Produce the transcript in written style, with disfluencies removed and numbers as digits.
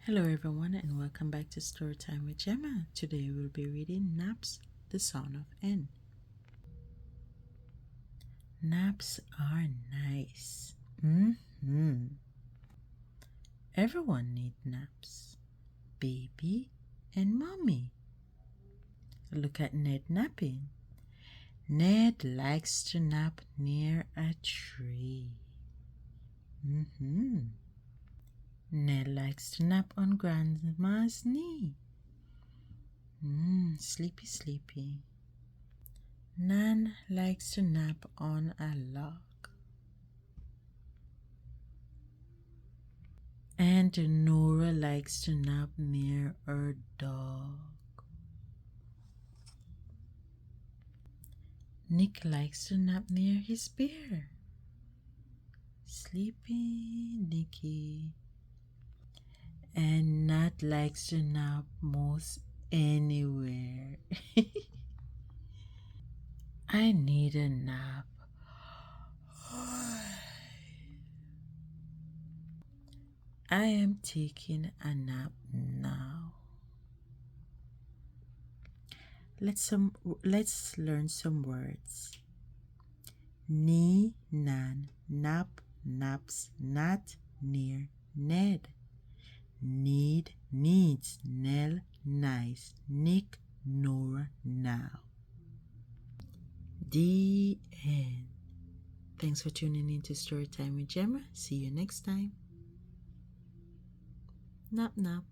Hello everyone and welcome back to Storytime with Gemma. Today we'll be reading Naps, the Son of N. Naps are nice. Everyone needs naps. Baby and mommy. Look at Ned napping. Ned likes to nap near a tree. Ned likes to nap on Grandma's knee. Sleepy, sleepy. Nan likes to nap on a log. And Nora likes to nap near her dog. Nick likes to nap near his bear. Sleepy Nicky. And Nat likes to nap most anywhere. I need a nap. I am taking a nap now. Let's learn some words. Knee, nan, nap, naps, nat, near, Ned. Need, needs, Nell, nice, Nick, Nora, now. The end. Thanks for tuning in to Storytime with Gemma. See you next time. Nap, nap.